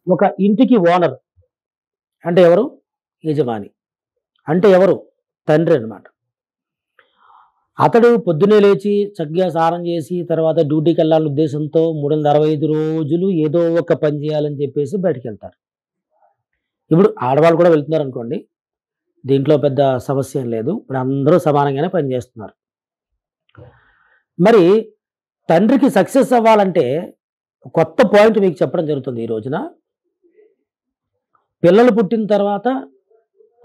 ఒక ఇంటికి ఓనర్ అంటే ఎవరు? యజమాని. అంటే ఎవరు? తండ్రి అన్నమాట. అతడు పొద్దున్నే లేచి చక్కగా స్నానం చేసి తర్వాత డ్యూటీకెళ్ళాలనే ఉద్దేశంతో 365 రోజులు ఏదో ఒక పని చేయాలని చెప్పేసి బయటికెళ్తారు. ఇప్పుడు ఆడవాళ్ళు కూడా వెళ్తున్నారనుకోండి. దీంట్లో పెద్ద సమస్య ఏం లేదు. ఇప్పుడు అందరూ సమానంగానే పనిచేస్తున్నారు. మరి తండ్రికి సక్సెస్ అవ్వాలంటే కొత్త పాయింట్ మీకు చెప్పడం జరుగుతుంది ఈ రోజున. పిల్లలు పుట్టిన తర్వాత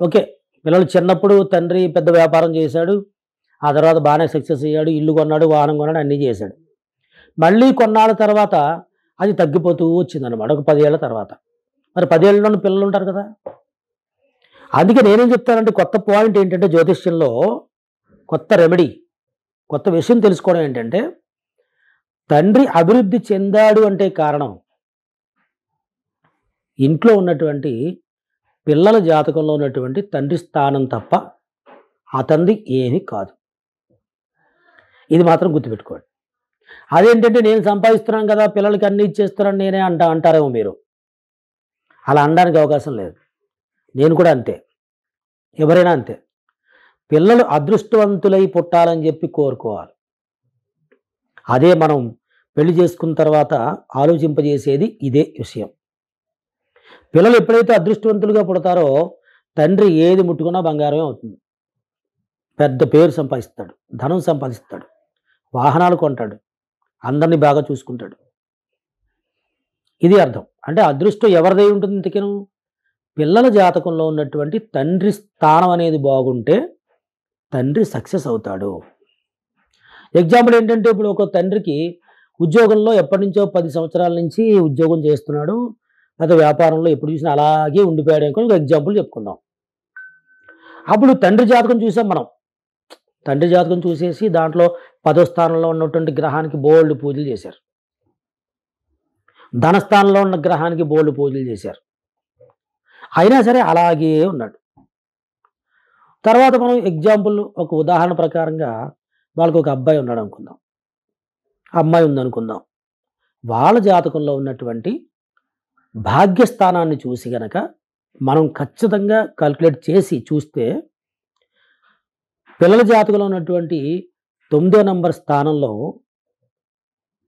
ఓకే. పిల్లలు చిన్నప్పుడు తండ్రి పెద్ద వ్యాపారం చేశాడు. ఆ తర్వాత బానే సక్సెస్ అయ్యాడు. ఇల్లు కొన్నాడు, వాహనం కొన్నాడు, అన్నీ చేశాడు. మళ్ళీ కొన్నాళ్ళ తర్వాత అది తగ్గిపోతూ వచ్చిందనమాట. ఒక 10 ఏళ్ల తర్వాత. మరి 10 ఏళ్ళలోనే పిల్లలుంటారు కదా! అందుకే నేనేం చెప్తానంటే కొత్త పాయింట్ ఏంటంటే జ్యోతిష్యంలో కొత్త రెమెడీ, కొత్త విషయం తెలుసుకోవడం ఏంటంటే తండ్రి అభివృద్ధి చెందాడు అంటే కారణం ఇంట్లో ఉన్నటువంటి పిల్లల జాతకంలో ఉన్నటువంటి తండ్రి స్థానం తప్ప అతనిది ఏమీ కాదు. ఇది మాత్రం గుర్తుపెట్టుకోండి. అదేంటంటే నేను సంపాదిస్తున్నాను కదా! పిల్లలకి అన్నీ ఇచ్చేస్తున్నాను నేనే అంటారేమో మీరు. అలా అనడానికి అవకాశం లేదు. నేను కూడా అంతే. ఎవరైనా అంతే. పిల్లలు అదృష్టవంతులై పుట్టాలని చెప్పి కోరుకోవాలి. అదే మనం పెళ్లి చేసుకున్న తర్వాత ఆలోచింపజేసేది ఇదే విషయం. పిల్లలు ఎప్పుడైతే అదృష్టవంతులుగా పుడతారో తండ్రి ఏది ముట్టుకున్నా బంగారమే అవుతుంది. పెద్ద పేరు సంపాదిస్తాడు, ధనం సంపాదిస్తాడు, వాహనాలు కొంటాడు, అందరిని బాగా చూసుకుంటాడు. ఇది అర్థం. అంటే అదృష్టం ఎవరిదై ఉంటుంది ఇంతకీను? పిల్లల జాతకంలో ఉన్నటువంటి తండ్రి స్థానం అనేది బాగుంటే తండ్రి సక్సెస్ అవుతాడు. ఎగ్జాంపుల్ ఏంటంటే ఇప్పుడు ఒక తండ్రికి ఉద్యోగంలో ఎప్పటినుంచో 10 సంవత్సరాల నుంచి ఉద్యోగం చేస్తున్నాడు. లేదా వ్యాపారంలో ఎప్పుడు చూసినా అలాగే ఉండిపోయాడు అనుకోని ఒక ఎగ్జాంపుల్ చెప్పుకుందాం. అప్పుడు తండ్రి జాతకం చూసాం మనం. తండ్రి జాతకం చూసేసి దాంట్లో 10వ స్థానంలో ఉన్నటువంటి గ్రహానికి బోలెడు పూజలు చేశారు. ధనస్థానంలో ఉన్న గ్రహానికి బోలెడు పూజలు చేశారు. అయినా సరే అలాగే ఉన్నాడు. తర్వాత మనం ఎగ్జాంపుల్ ఒక ఉదాహరణ ప్రకారంగా వాళ్ళకి ఒక అబ్బాయి ఉన్నాడు అనుకుందాం. అమ్మాయి ఉందనుకుందాం. వాళ్ళ జాతకంలో ఉన్నటువంటి భాగ్యస్థానాన్ని చూసి గనక మనం ఖచ్చితంగా కాలిక్యులేట్ చేసి చూస్తే పిల్లల జాతకంలో ఉన్నటువంటి 9వ నంబర్ స్థానంలో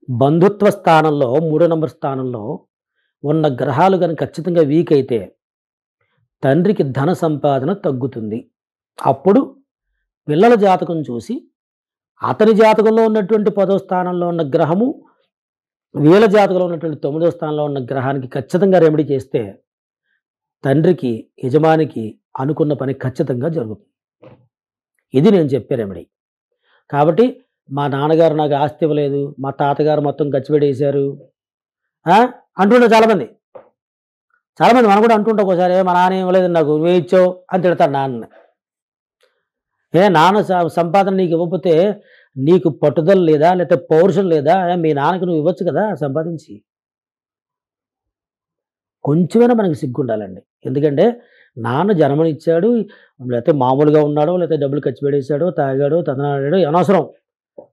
బంధుత్వ స్థానంలో 3వ నంబర్ స్థానంలో ఉన్న గ్రహాలు గనక ఖచ్చితంగా వీక్ అయితే తండ్రికి ధన సంపాదన తగ్గుతుంది. అప్పుడు పిల్లల జాతకం చూసి అతని జాతకంలో ఉన్నటువంటి 10వ స్థానంలో ఉన్న గ్రహము వీళ్ళ జాతకంలో ఉన్నటువంటి 9వ స్థానంలో ఉన్న గ్రహానికి ఖచ్చితంగా రెమెడీ చేస్తే తండ్రికి, యజమానికి అనుకున్న పని ఖచ్చితంగా జరుగుతుంది. ఇది నేను చెప్పే రెమెడీ. కాబట్టి మా నాన్నగారు నాకు ఆస్తి ఇవ్వలేదు, మా తాతగారు మొత్తం ఖర్చుపెట్టేశారు అంటుంటారు చాలామంది. చాలామంది మనం కూడా అంటుంటాం ఒకసారి మా నాన్న ఇవ్వలేదు నాకు నువ్వే ఇచ్చావు అని తిడతారు నాన్న. నాన్న సంపాదన నీకు ఇవ్వకపోతే నీకు పట్టుదల లేదా? లేకపోతే పౌరుషం లేదా? మీ నాన్నకి నువ్వు ఇవ్వచ్చు కదా సంపాదించి. కొంచెమైనా మనకి సిగ్గుండాలండి. ఎందుకంటే నాన్న జన్మనిచ్చాడు, లేకపోతే మామూలుగా ఉన్నాడో, లేకపోతే డబ్బులు ఖర్చు పెట్టేశాడో, తాగాడో, తందనాడాడో అనవసరం.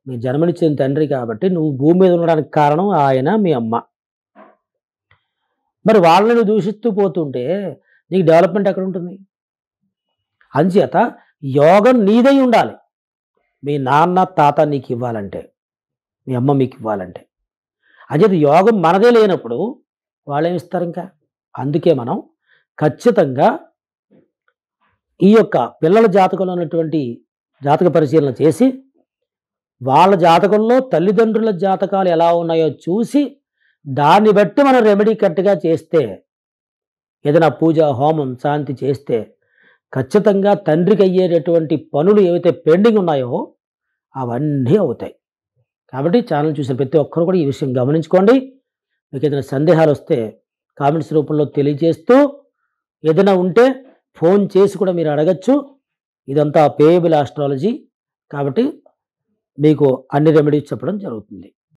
మీ జన్మనిచ్చిన తండ్రి కాబట్టి నువ్వు భూమి మీద ఉండడానికి కారణం ఆయన, మీ అమ్మ. మరి వాళ్ళని దూషిస్తూ పోతుంటే నీకు డెవలప్మెంట్ ఎక్కడుంటుంది? అంచేత యోగం నీదై ఉండాలి. మీ నాన్న, తాత నీకు ఇవ్వాలంటే, మీ అమ్మ మీకు ఇవ్వాలంటే. అంచేత యోగం మనదే లేనప్పుడు వాళ్ళేమి ఇస్తారు ఇంకా? అందుకే మనం ఖచ్చితంగా ఈ యొక్క పిల్లల జాతకంలో ఉన్నటువంటి జాతక పరిశీలన చేసి వాళ్ళ జాతకంలో తల్లిదండ్రుల జాతకాలు ఎలా ఉన్నాయో చూసి దాన్ని బట్టి మనం రెమెడీ కరెక్ట్‌గా చేస్తే ఏదైనా పూజ, హోమం, శాంతి చేస్తే ఖచ్చితంగా తండ్రికి అయ్యేటటువంటి పనులు ఏవైతే పెండింగ్ ఉన్నాయో అవన్నీ అవుతాయి. కాబట్టి ఛానల్ చూసిన ప్రతి ఒక్కరు కూడా ఈ విషయం గమనించుకోండి. మీకు ఏదైనా సందేహాలు వస్తే కామెంట్స్ రూపంలో తెలియజేస్తూ ఏదైనా ఉంటే ఫోన్ చేసి కూడా మీరు అడగచ్చు. ఇదంతా పేయబుల్ ఆస్ట్రాలజీ కాబట్టి మీకు అన్ని రెమెడీస్ చెప్పడం జరుగుతుంది.